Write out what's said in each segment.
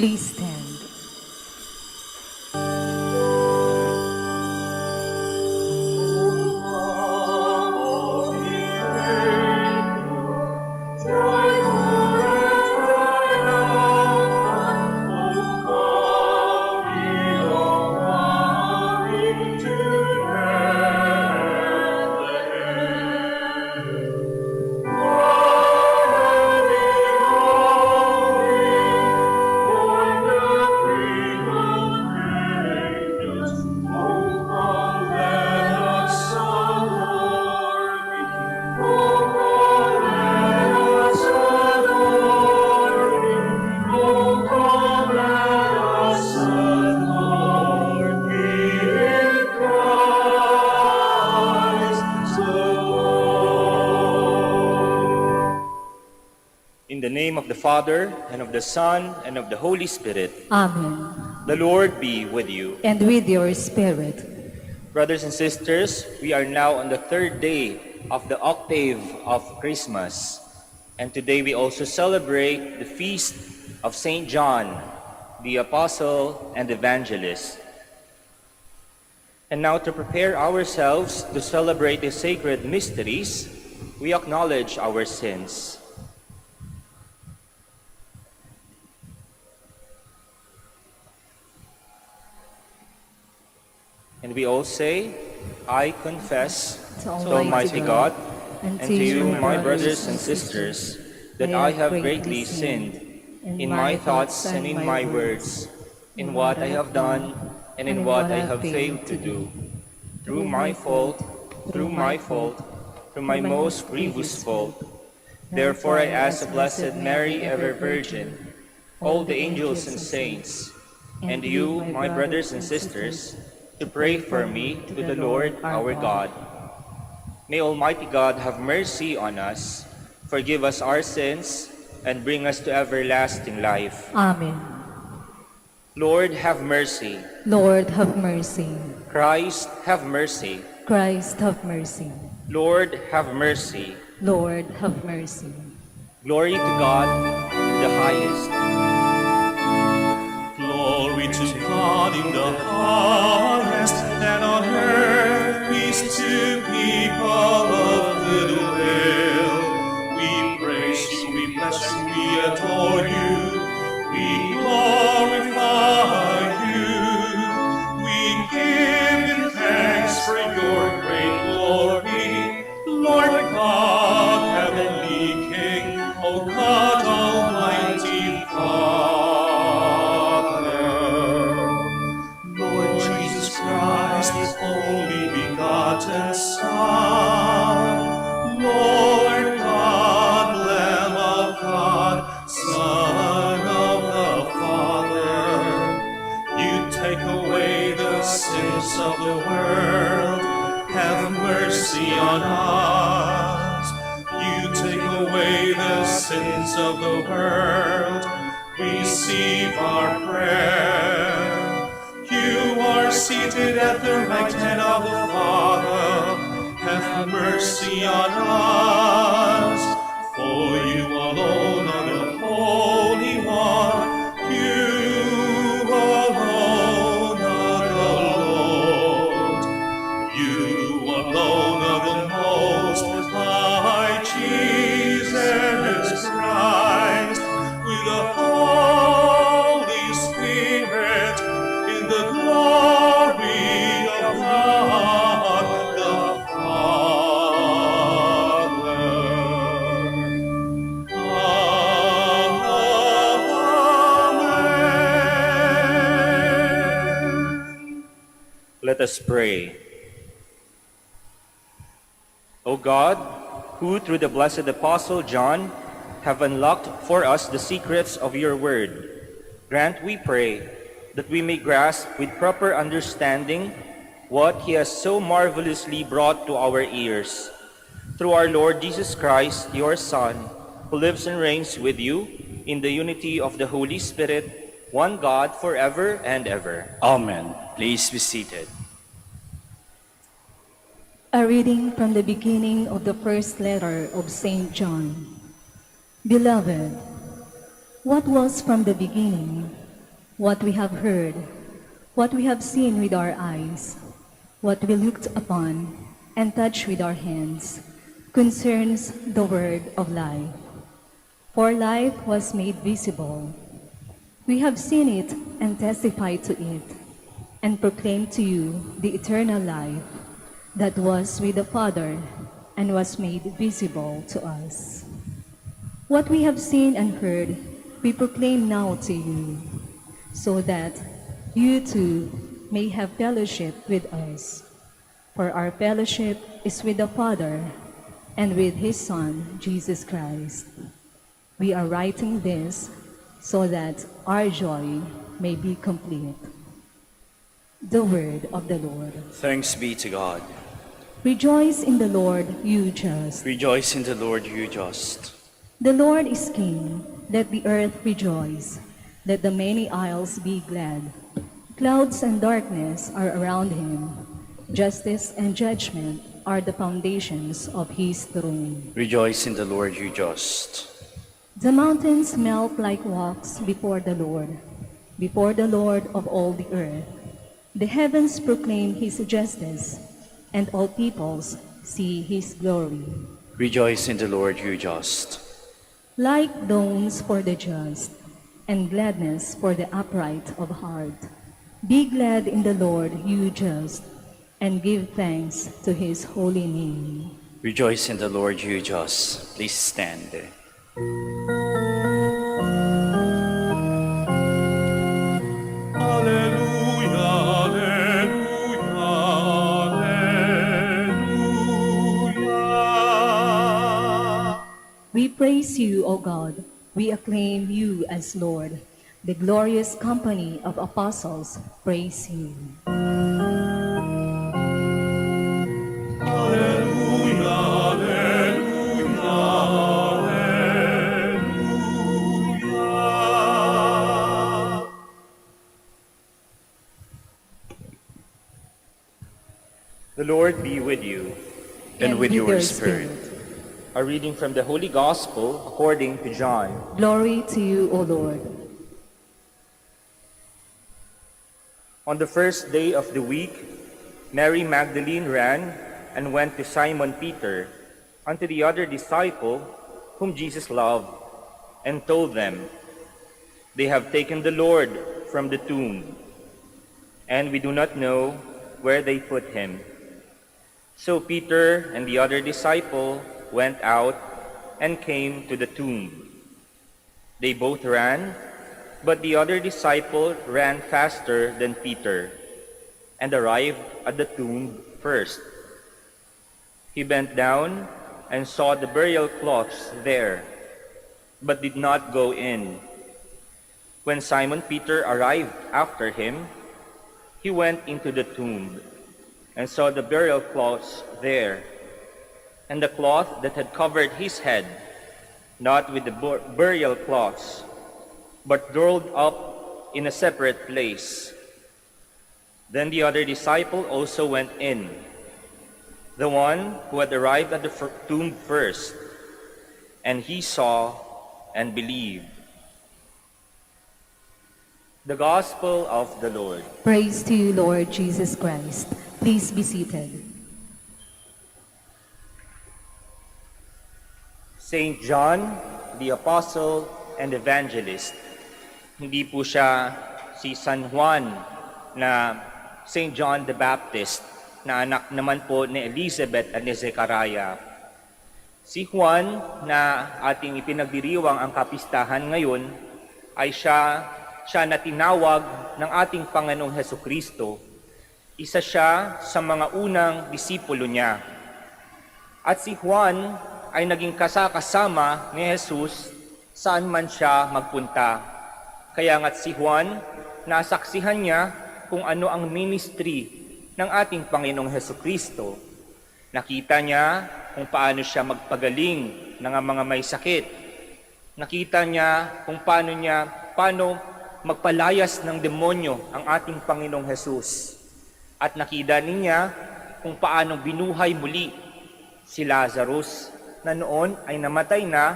Please stand. In the name of the Father, and of the Son, and of the Holy Spirit. Amen. The Lord be with you. And with your spirit. Brothers and sisters, we are now on the third day of the octave of Christmas. And today we also celebrate the feast of Saint John, the Apostle and Evangelist. And now, to prepare ourselves to celebrate the sacred mysteries, we acknowledge our sins. And we all say, I confess to Almighty God and to you, my brothers and sisters, that I have greatly sinned in my thoughts and in my words, in what I have done and in what I have failed to do, through my fault, through my most grievous fault. Therefore I ask the Blessed Mary, ever Virgin, all the angels and saints, and you, my brothers and sisters, to pray for me to the Lord our God. May Almighty God have mercy on us, forgive us our sins, and bring us to everlasting life. Amen. Lord, have mercy. Lord, have mercy. Christ, have mercy. Christ, have mercy. Lord, have mercy. Lord, have mercy. Glory to God in the highest. Glory to God in the highest, and on earth peace to people of good will. We praise you, we bless you, we adore you, we glorify you. We give you thanks for your great glory, Lord God, heavenly King, O God, Almighty Father. Only begotten Son, Lord God, Lamb of God, Son of the Father, you take away the sins of the world, have mercy on us. You take away the sins of the world, receive our prayer. You are seated at the right hand of the Father. Have mercy on us. For you alone are the Holy One. You alone are the Lord. You alone are the Most High, Jesus Christ, with the Holy Spirit, in the glory of God the Father. Amen. Let us pray. O God, who through the blessed Apostle John have unlocked for us the secrets of your word, grant, we pray, that we may grasp with proper understanding what he has so marvelously brought to our ears. Through our Lord Jesus Christ, your Son, who lives and reigns with you in the unity of the Holy Spirit, one God, forever and ever. Amen. Please be seated. A reading from the beginning of the first letter of Saint John. Beloved, what was from the beginning, what we have heard, what we have seen with our eyes, what we looked upon and touched with our hands, concerns the word of life. For life was made visible. We have seen it and testified to it, and proclaimed to you the eternal life that was with the Father and was made visible to us. What we have seen and heard, we proclaim now to you, so that you too may have fellowship with us. For our fellowship is with the Father and with His Son, Jesus Christ. We are writing this so that our joy may be complete. The word of the Lord. Thanks be to God. Rejoice in the Lord, you just. Rejoice in the Lord, you just. The Lord is King. Let the earth rejoice. Let the many isles be glad. Clouds and darkness are around him. Justice and judgment are the foundations of his throne. Rejoice in the Lord, you just. The mountains melt like wax before the Lord of all the earth. The heavens proclaim his justice, and all peoples see his glory. Rejoice in the Lord, you just. Like dawns for the just, and gladness for the upright of heart. Be glad in the Lord, you just, and give thanks to his holy name. Rejoice in the Lord, you just. Please stand. Alleluia, alleluia, alleluia. We praise you, O God. We acclaim you as Lord. The glorious company of apostles praise you. Alleluia, alleluia, alleluia. The Lord be with you. And with your spirit. A reading from the Holy Gospel according to John. Glory to you, O Lord. On the first day of the week, Mary Magdalene ran and went to Simon Peter, unto the other disciple whom Jesus loved, and told them, "They have taken the Lord from the tomb, and we do not know where they put him." So Peter and the other disciple went out and came to the tomb. They both ran, but the other disciple ran faster than Peter and arrived at the tomb first. He bent down and saw the burial cloths there, but did not go in. When Simon Peter arrived after him, he went into the tomb and saw the burial cloths there, and the cloth that had covered his head, not with the burial cloths, but rolled up in a separate place. Then the other disciple also went in, the one who had arrived at the tomb first, and he saw and believed. The Gospel of the Lord. Praise to you, Lord Jesus Christ. Please be seated. Saint John, the Apostle and Evangelist. Hindi po siya si San Juan na Saint John the Baptist na anak naman po ni Elizabeth at ni Zechariah. Si Juan na ating ipinagdiriwang ang kapistahan ngayon ay siya na tinawag ng ating Panginoong Hesukristo. Isa siya sa mga unang disipulo niya. At si Juan ay naging kasama ni Jesus saan man siya magpunta. Kaya nga't si Juan, nasaksihan niya kung ano ang ministry ng ating Panginoong Hesukristo. Nakita niya kung paano siya magpagaling ng mga may sakit. Nakita niya kung paano magpalayas ng demonyo ang ating Panginoong Jesus. At nakita niya kung paano binuhay muli si Lazarus na noon ay namatay na,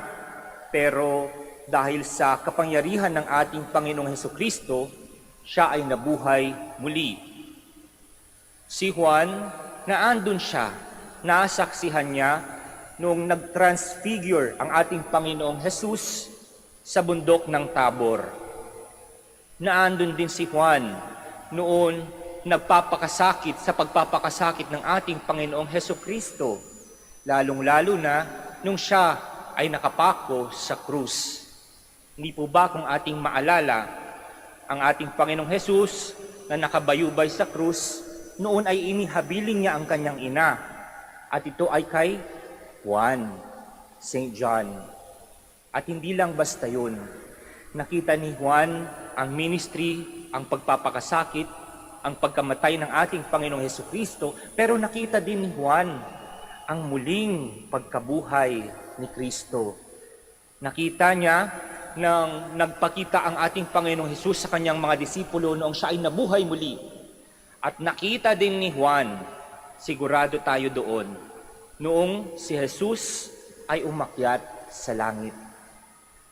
pero dahil sa kapangyarihan ng ating Panginoong Hesukristo, siya ay nabuhay muli. Si Juan, naandun siya, nasaksihan niya noong nag-transfigure ang ating Panginoong Jesus sa bundok ng Tabor. Naandun din si Juan noon nagpapakasakit sa pagpapakasakit ng ating Panginoong Hesukristo, lalong-lalo na nung siya ay nakapako sa krus. Hindi po ba kung ating maalala, ang ating Panginoong Jesus na nakabayubay sa krus, noon ay inihabiling niya ang kanyang ina. At ito ay kay Juan, St. John. At hindi lang basta yun. Nakita ni Juan ang ministry, ang pagpapakasakit, ang pagkamatay ng ating Panginoong Hesukristo, pero nakita din ni Juan ang muling pagkabuhay ni Kristo. Nakita niya nang nagpakita ang ating Panginoong Hesus sa kanyang mga disipulo noong siya ay nabuhay muli. At nakita din ni Juan, sigurado tayo doon, noong si Jesus ay umakyat sa langit.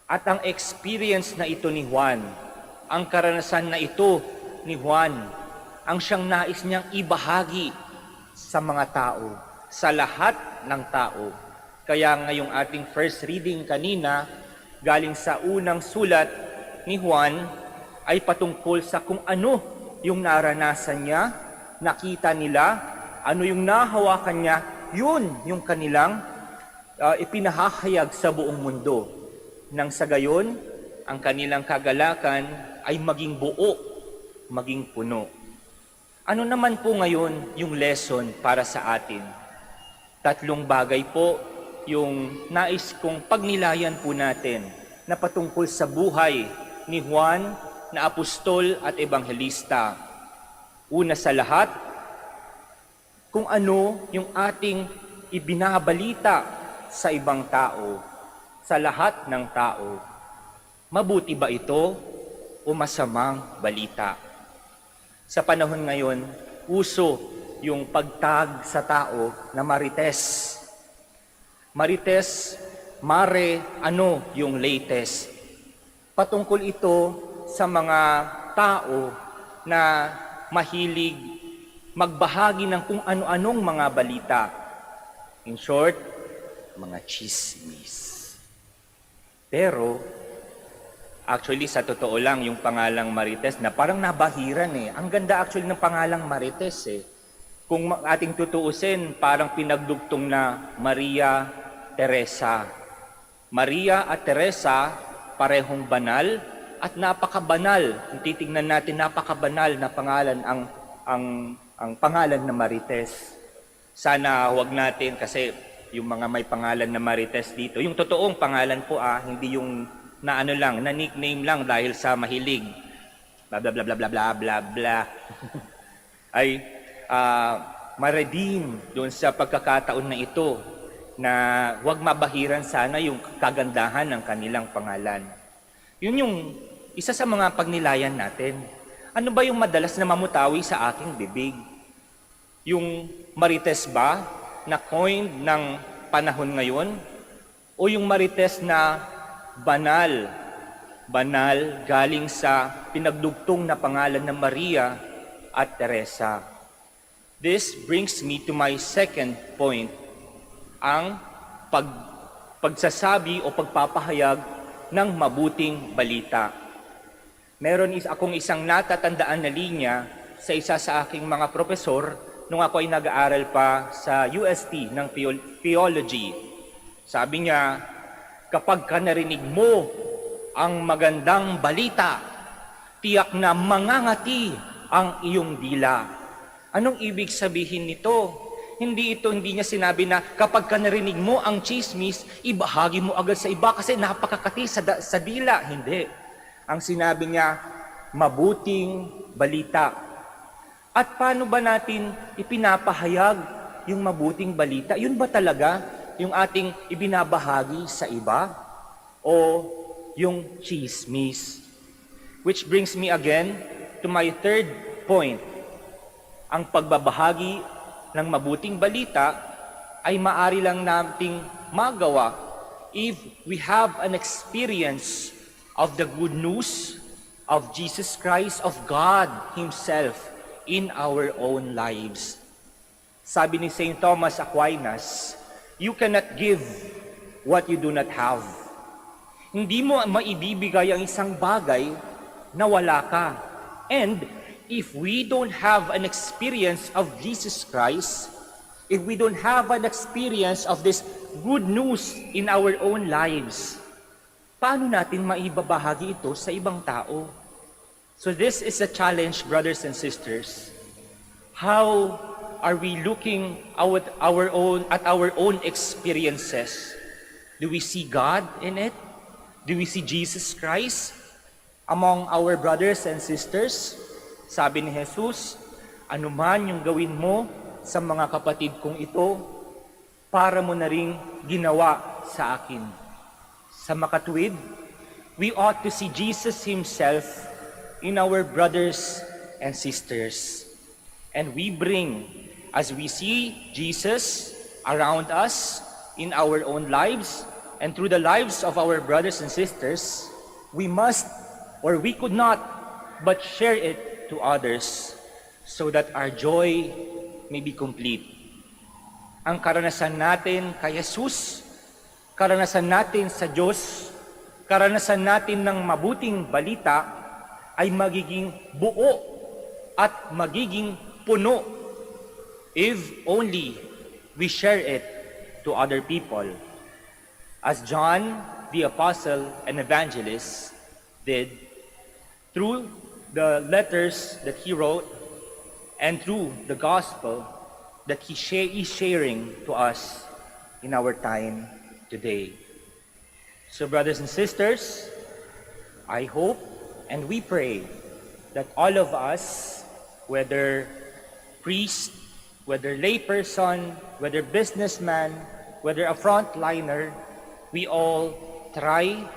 At ang experience na ito ni Juan, ang karanasan na ito ni Juan, ang siyang nais niyang ibahagi sa mga tao, sa lahat ng tao. Kaya ngayong ating first reading kanina, galing sa unang sulat ni Juan, ay patungkol sa kung ano yung naranasan niya, nakita nila, ano yung nahawakan niya, yun yung kanilang ipinahahayag sa buong mundo. Nang sa gayon, ang kanilang kagalakan ay maging buo, maging puno. Ano naman po ngayon yung lesson para sa atin? 3 bagay po yung nais kong pagnilayan po natin na patungkol sa buhay ni Juan na apostol at ebanghelista. Una sa lahat, kung ano yung ating ibinabalita sa ibang tao, sa lahat ng tao. Mabuti ba ito o masamang balita? Sa panahon ngayon, uso yung pagtag sa tao na marites. Marites, mare, ano yung latest? Patungkol ito sa mga tao na mahilig magbahagi ng kung ano-anong mga balita. In short, mga chismis. Pero, actually, sa totoo lang, yung pangalang Marites na parang nabahiran eh. Ang ganda actually ng pangalang Marites eh. Kung ating tutuusin, parang pinagdugtong na Maria Teresa. Maria at Teresa, parehong banal at napakabanal. Kung titingnan natin, napakabanal na pangalan ang pangalan na Marites. Sana huwag natin, kasi yung mga may pangalan na Marites dito, yung totoong pangalan po hindi yung na ano lang, na nickname lang dahil sa mahilig. Bla bla bla bla bla bla bla bla. Ay ma-redeem doon sa pagkakataon na ito na huwag mabahiran sana yung kagandahan ng kanilang pangalan. Yun yung isa sa mga pagnilayan natin. Ano ba yung madalas na mamutawi sa aking bibig? Yung Marites ba na coined ng panahon ngayon? O yung Marites na banal galing sa pinagdugtong na pangalan ng Maria at Teresa? This brings me to my second point, ang pagsasabi o pagpapahayag ng mabuting balita. Meron akong isang natatandaan na linya sa isa sa aking mga profesor nung ako ay nag-aaral pa sa UST ng Theology. Sabi niya, kapag ka narinig mo ang magandang balita, tiyak na mangangati ang iyong dila. Anong ibig sabihin nito? Hindi niya sinabi na kapag ka narinig mo ang chismis, ibahagi mo agad sa iba kasi napakakati sa dila. Hindi. Ang sinabi niya, mabuting balita. At paano ba natin ipinapahayag yung mabuting balita? Yun ba talaga yung ating ibinabahagi sa iba? O yung chismis? Which brings me again to my third point. Ang pagbabahagi ng mabuting balita ay maaari lang nating magawa if we have an experience of the good news, of Jesus Christ, of God Himself in our own lives. Sabi ni St. Thomas Aquinas, you cannot give what you do not have. Hindi mo maibibigay ang isang bagay na wala ka. And if we don't have an experience of Jesus Christ, if we don't have an experience of this good news in our own lives, paano natin maibabahagi ito sa ibang tao? So this is a challenge, brothers and sisters. How are we looking at our own experiences? Do we see God in it? Do we see Jesus Christ among our brothers and sisters? Sabi ni Jesus, anuman yung gawin mo sa mga kapatid kong ito, para mo na ring ginawa sa akin. Sa makatuwid, we ought to see Jesus Himself in our brothers and sisters. And we bring, as we see Jesus around us in our own lives and through the lives of our brothers and sisters, we must, or we could not, but share it to others so that our joy may be complete. Ang karanasan natin kay Jesus, karanasan natin sa Diyos, karanasan natin ng mabuting balita ay magiging buo at magiging puno if only we share it to other people. As John, the apostle and evangelist, did through the letters that he wrote and through the gospel that he is sharing to us in our time today. So brothers and sisters, I hope and we pray that all of us, whether priest, whether layperson, whether businessman, whether a frontliner, we all try,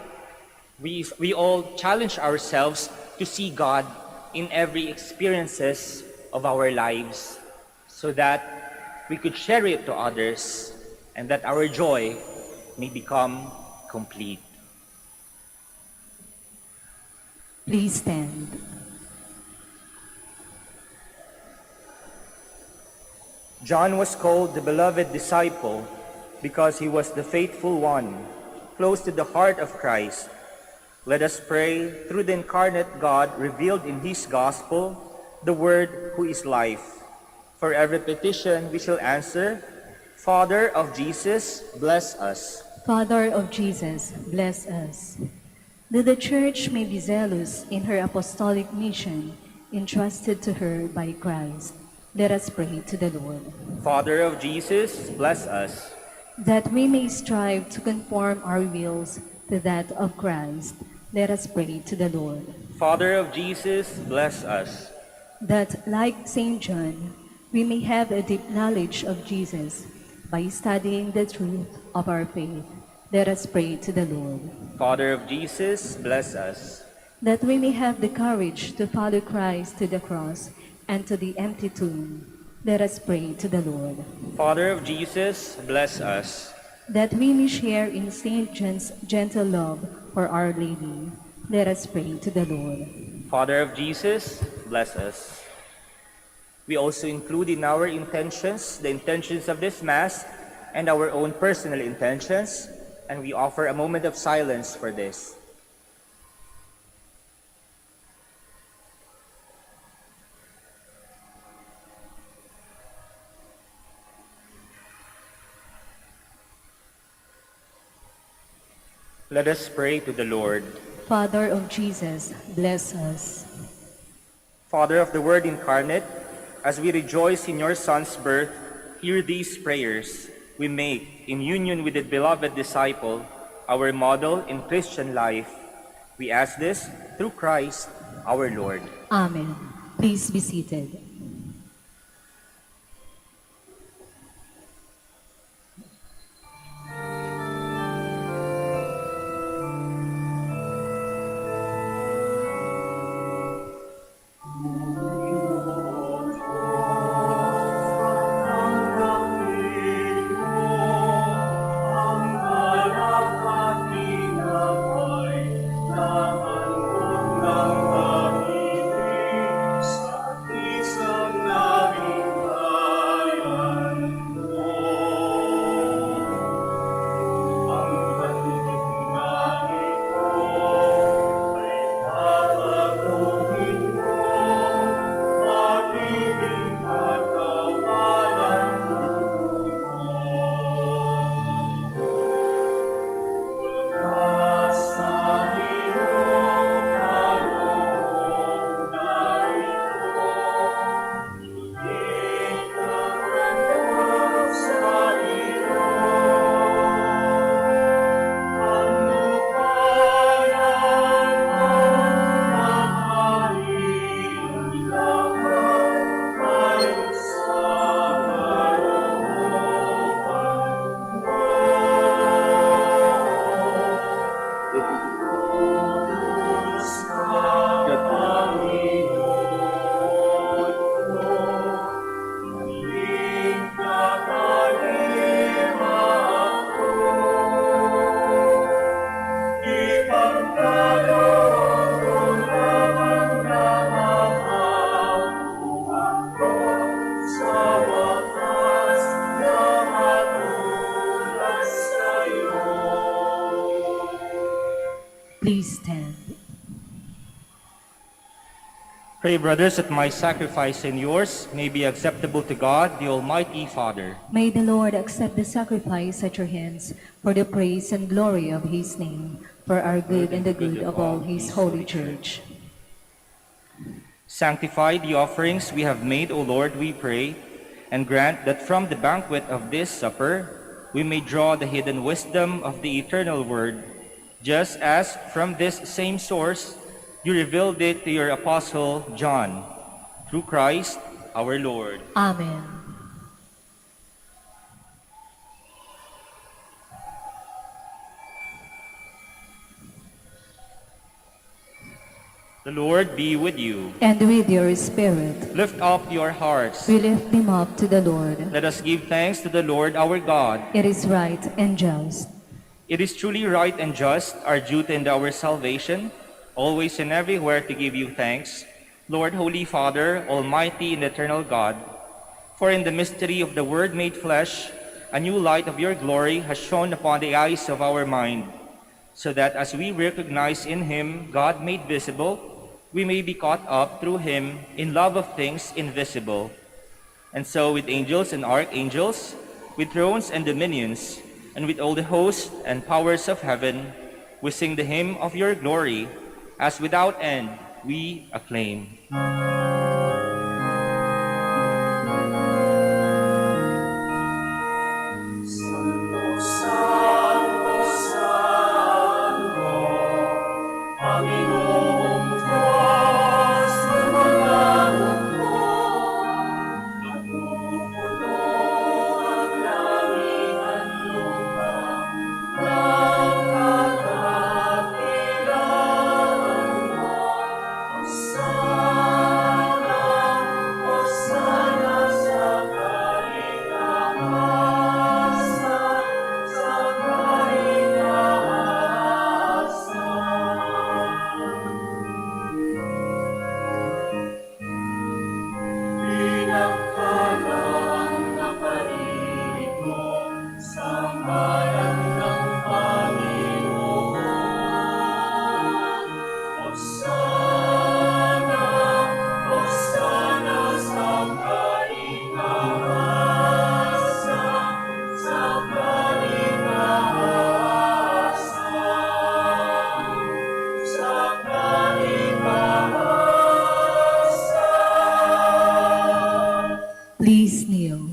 we all challenge ourselves to see God in every experiences of our lives so that we could share it to others and that our joy may become complete. Please stand. John was called the beloved disciple because he was the faithful one, close to the heart of Christ. Let us pray through the incarnate God revealed in His gospel, the Word who is life. For every petition we shall answer, Father of Jesus, bless us. Father of Jesus, bless us. That the Church may be zealous in her apostolic mission entrusted to her by Christ. Let us pray to the Lord. Father of Jesus, bless us. That we may strive to conform our wills to that of Christ. Let us pray to the Lord. Father of Jesus, bless us. That, like St. John, we may have a deep knowledge of Jesus by studying the truth of our faith. Let us pray to the Lord. Father of Jesus, bless us. That we may have the courage to follow Christ to the cross and to the empty tomb. Let us pray to the Lord. Father of Jesus, bless us. That we may share in St. John's gentle love for Our Lady. Let us pray to the Lord. Father of Jesus, bless us. We also include in our intentions the intentions of this Mass and our own personal intentions, and we offer a moment of silence for this. Let us pray to the Lord. Father of Jesus, bless us. Father of the Word incarnate, as we rejoice in your Son's birth, hear these prayers we make in union with the beloved disciple, our model in Christian life. We ask this through Christ our Lord. Amen. Please be seated. Ang Pray, brothers, that my sacrifice and yours may be acceptable to God, the Almighty Father. May the Lord accept the sacrifice at your hands for the praise and glory of his name, for our good and the good of all his holy church. Sanctify the offerings we have made, O Lord, we pray, and grant that from the banquet of this supper we may draw the hidden wisdom of the eternal Word, just as from this same source you revealed it to your apostle John, through Christ our Lord. Amen. The Lord be with you. And with your spirit. Lift up your hearts. We lift them up to the Lord. Let us give thanks to the Lord our God. It is right and just. It is truly right and just, our duty and our salvation, always and everywhere to give you thanks, Lord, Holy Father, Almighty and eternal God. For in the mystery of the Word made flesh, a new light of your glory has shone upon the eyes of our mind, so that as we recognize in him God made visible, we may be caught up through him in love of things invisible. And so with angels and archangels, with thrones and dominions, and with all the hosts and powers of heaven, we sing the hymn of your glory, as without end we acclaim. Please kneel.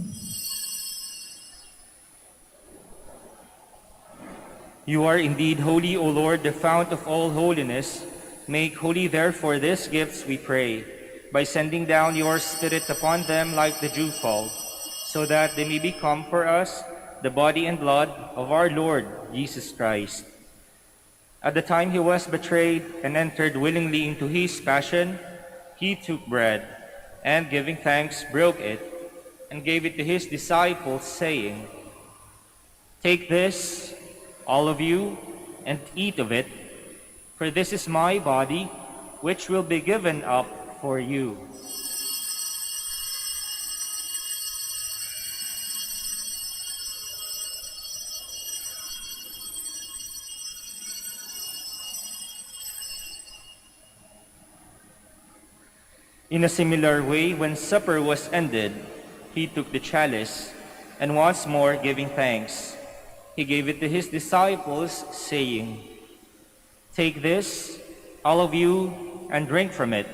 You are indeed holy, O Lord, the fount of all holiness. Make holy therefore these gifts, we pray, by sending down your Spirit upon them like the dewfall, so that they may become for us the body and blood of our Lord Jesus Christ. At the time he was betrayed and entered willingly into his passion, he took bread, and giving thanks, broke it, and gave it to his disciples, saying, "Take this, all of you, and eat of it, for this is my body, which will be given up for you." In a similar way, when supper was ended, he took the chalice, and once more giving thanks, he gave it to his disciples, saying, "Take this, all of you, and drink from it,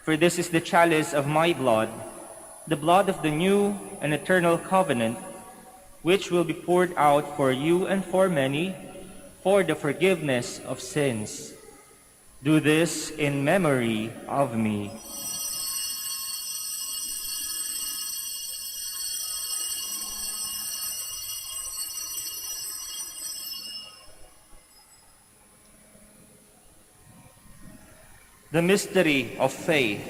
for this is the chalice of my blood, the blood of the new and eternal covenant, which will be poured out for you and for many, for the forgiveness of sins. Do this in memory of me." The mystery of faith.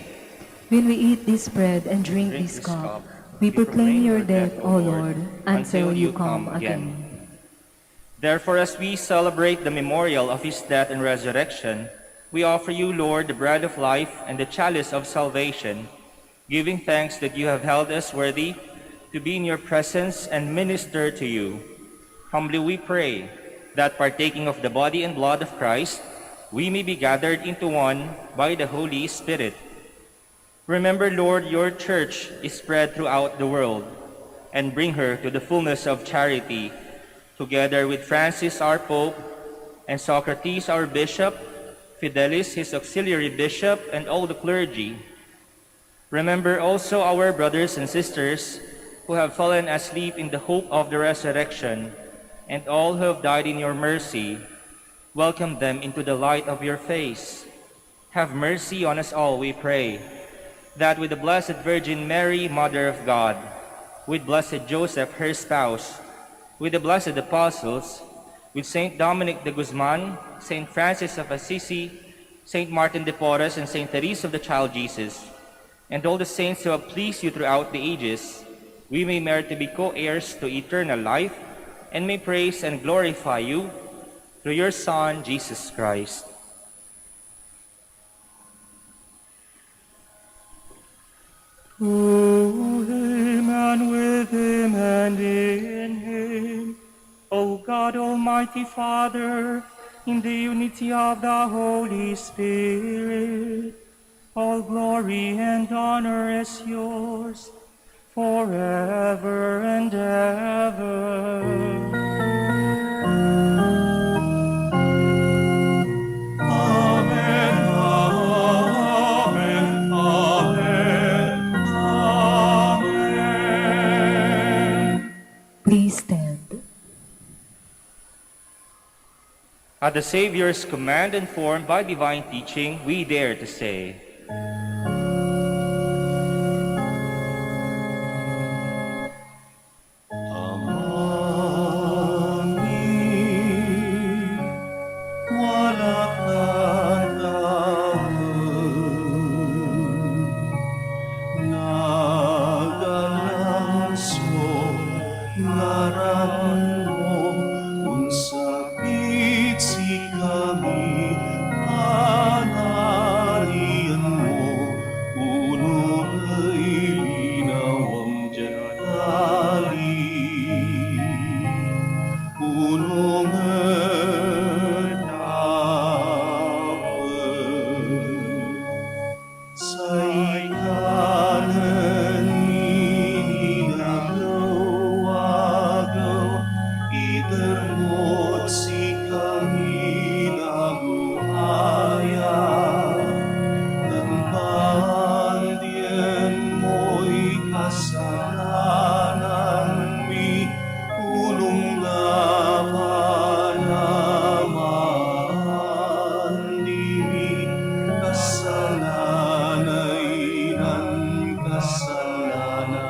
When we eat this bread and drink this cup, we proclaim your death, O Lord, until you come again. Therefore, as we celebrate the memorial of his death and resurrection, we offer you, Lord, the bread of life and the chalice of salvation, giving thanks that you have held us worthy to be in your presence and minister to you. Humbly we pray that, partaking of the body and blood of Christ, we may be gathered into one by the Holy Spirit. Remember, Lord, your church is spread throughout the world, and bring her to the fullness of charity, together with Francis, our Pope, and Socrates, our Bishop, Fidelis, his auxiliary bishop, and all the clergy. Remember also our brothers and sisters who have fallen asleep in the hope of the resurrection, and all who have died in your mercy. Welcome them into the light of your face. Have mercy on us all, we pray, that with the Blessed Virgin Mary, Mother of God, with Blessed Joseph, her spouse, with the blessed apostles, with Saint Dominic de Guzman, Saint Francis of Assisi, Saint Martin de Porres, and Saint Therese of the Child Jesus, and all the saints who have pleased you throughout the ages, we may merit to be co-heirs to eternal life, and may praise and glorify you through your Son, Jesus Christ. Through him and with him and in him, O God, Almighty Father, in the unity of the Holy Spirit, all glory and honor is yours forever and ever. Amen, amen, amen, amen. Please stand. At the Savior's command and formed by divine teaching, we dare to say, Amani, wala kataon, nagalanso, ngaran mo, unsapit si kami, panarian mo, puno ay linawang diyali. Puno Say kanan ninagawago, itermot si kami nabuhaya. Nandiyan mo'y kasalanan mi, ulong napanaman dimi, kasalanay ng kasalanan.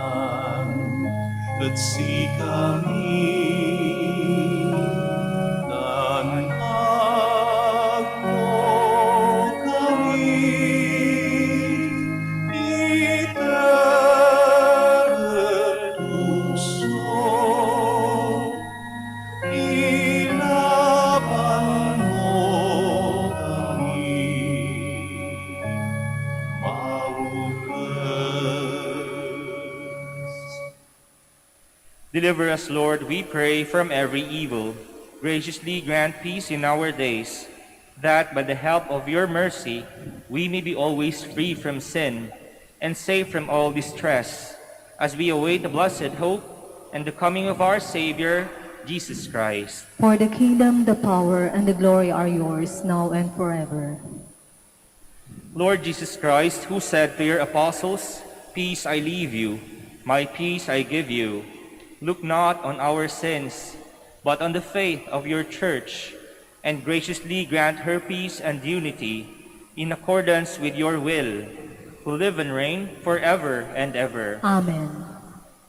At si kami nan agmo kami itertuso, ilaban mo kami maukas. Deliver us, Lord, we pray, from every evil. Graciously grant peace in our days, that by the help of your mercy we may be always free from sin and safe from all distress, as we await the blessed hope and the coming of our Savior, Jesus Christ. For the kingdom, the power, and the glory are yours, now and forever. Lord Jesus Christ, who said to your apostles, "Peace I leave you, my peace I give you," look not on our sins, but on the faith of your church, and graciously grant her peace and unity in accordance with your will, who live and reign forever and ever. Amen.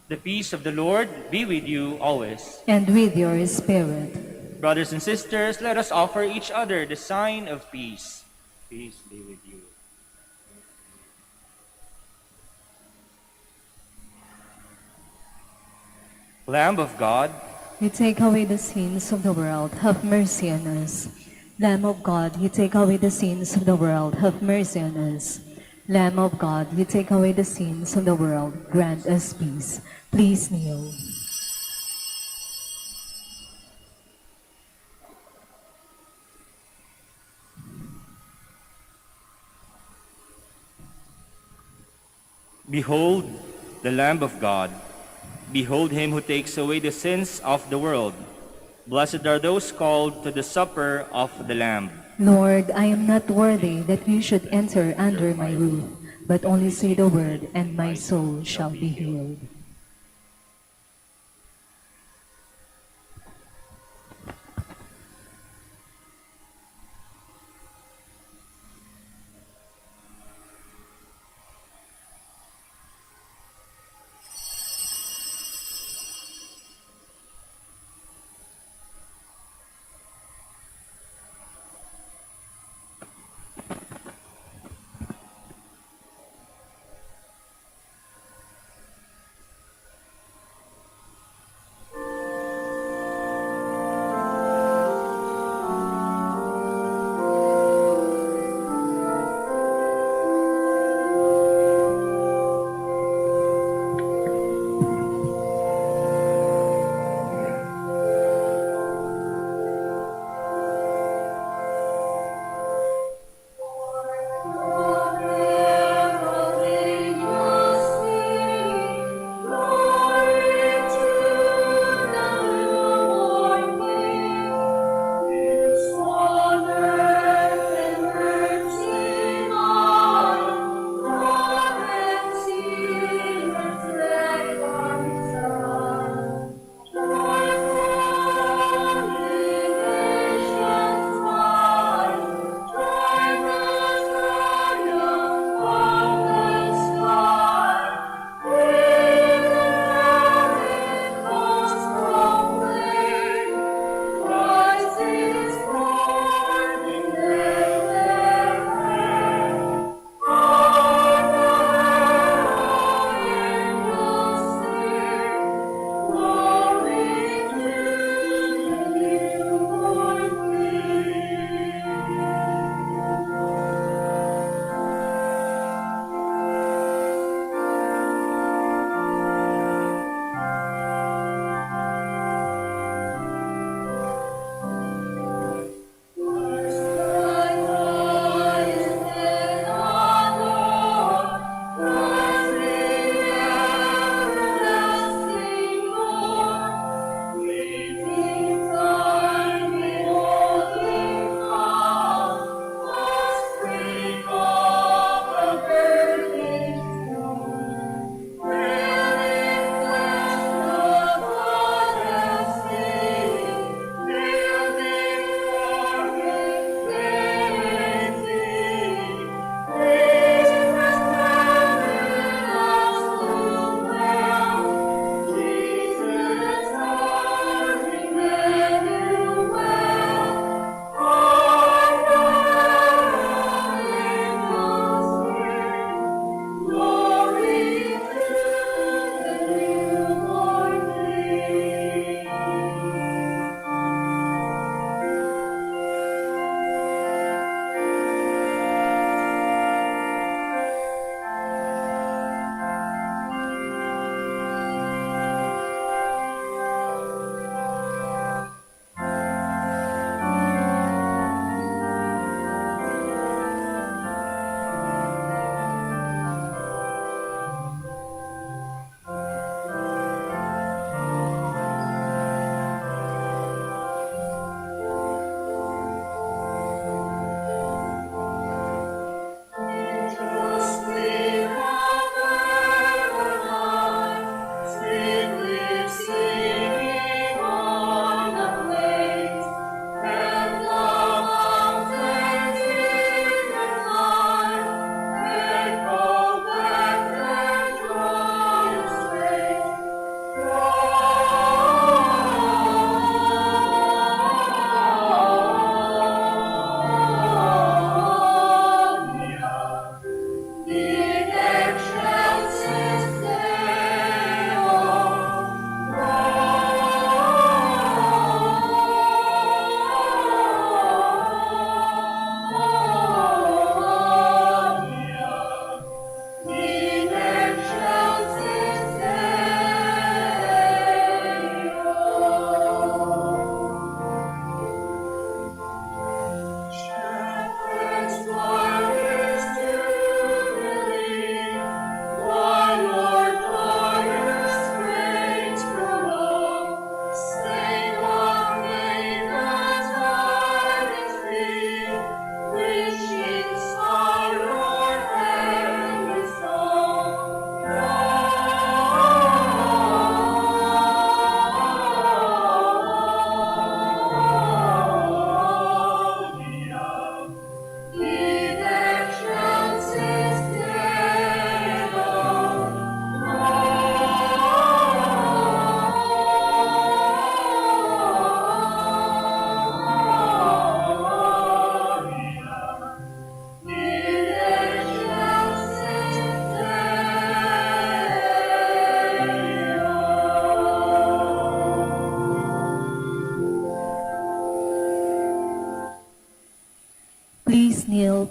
The peace of the Lord be with you always. And with your spirit. Brothers and sisters, let us offer each other the sign of peace. Peace be with you. Lamb of God, You take away the sins of the world, have mercy on us. Lamb of God, you take away the sins of the world, have mercy on us. Lamb of God, you take away the sins of the world, grant us peace. Please kneel. Behold, the Lamb of God. Behold him who takes away the sins of the world. Blessed are those called to the supper of the Lamb. Lord, I am not worthy that you should enter under my roof, but only say the word, and my soul shall be healed.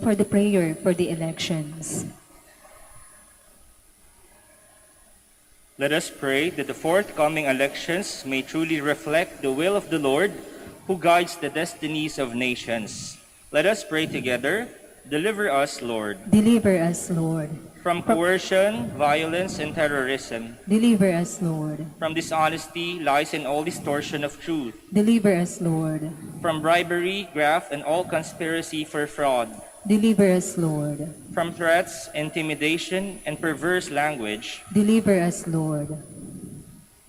for the prayer for the elections. Let us pray that the forthcoming elections may truly reflect the will of the Lord, who guides the destinies of nations. Let us pray together. Deliver us, Lord, Deliver us, Lord. from coercion, violence, and terrorism, Deliver us, Lord. from dishonesty, lies, and all distortion of truth, Deliver us, Lord. from bribery, graft, and all conspiracy for fraud, Deliver us, Lord. from threats, intimidation, and perverse language. Deliver us, Lord.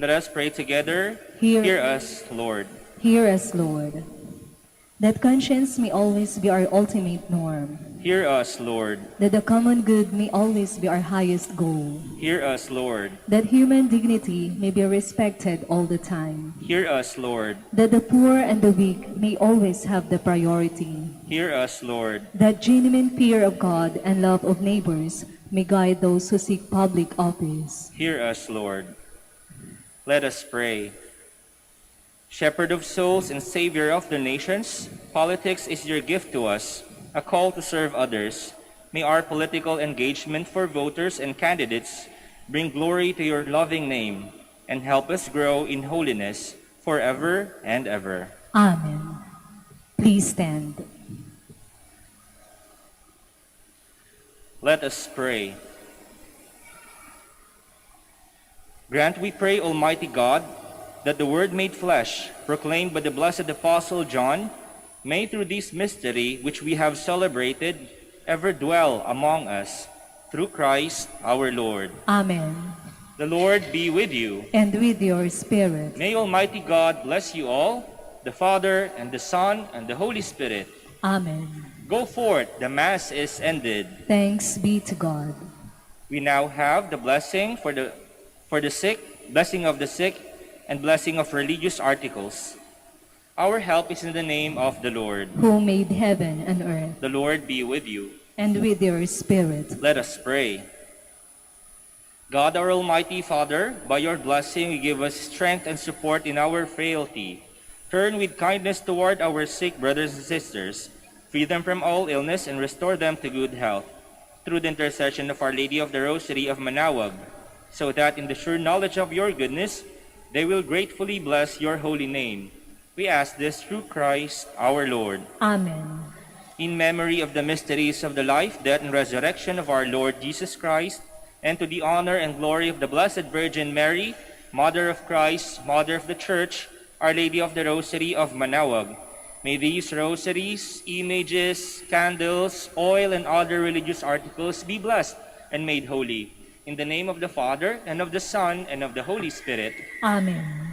Let us pray together. Hear- Hear us, Lord. Hear us, Lord. That conscience may always be our ultimate norm. Hear us, Lord. That the common good may always be our highest goal. Hear us, Lord. That human dignity may be respected all the time. Hear us, Lord. That the poor and the weak may always have the priority. Hear us, Lord. That genuine fear of God and love of neighbors may guide those who seek public office. Hear us, Lord. Let us pray. Shepherd of souls and Savior of the nations, politics is your gift to us, a call to serve others. May our political engagement for voters and candidates bring glory to your loving name and help us grow in holiness forever and ever. Amen. Please stand. Let us pray. Grant, we pray, Almighty God, that the Word made flesh, proclaimed by the blessed Apostle John, may through this mystery which we have celebrated ever dwell among us, through Christ our Lord. Amen. The Lord be with you. And with your spirit. May Almighty God bless you all, the Father, and the Son, and the Holy Spirit. Amen. Go forth, the Mass is ended. Thanks be to God. We now have the blessing for the sick, blessing of the sick, and blessing of religious articles. Our help is in the name of the Lord. Who made heaven and earth. The Lord be with you. And with your spirit. Let us pray. God, our Almighty Father, by your blessing you give us strength and support in our frailty. Turn with kindness toward our sick brothers and sisters. Free them from all illness and restore them to good health. Through the intercession of Our Lady of the Rosary of Manaoag, so that in the sure knowledge of your goodness, they will gratefully bless your holy name. We ask this through Christ our Lord. Amen. In memory of the mysteries of the life, death, and resurrection of our Lord Jesus Christ, and to the honor and glory of the Blessed Virgin Mary, Mother of Christ, Mother of the Church, Our Lady of the Rosary of Manaoag, may these rosaries, images, candles, oil, and other religious articles be blessed and made holy. In the name of the Father, and of the Son, and of the Holy Spirit. Amen.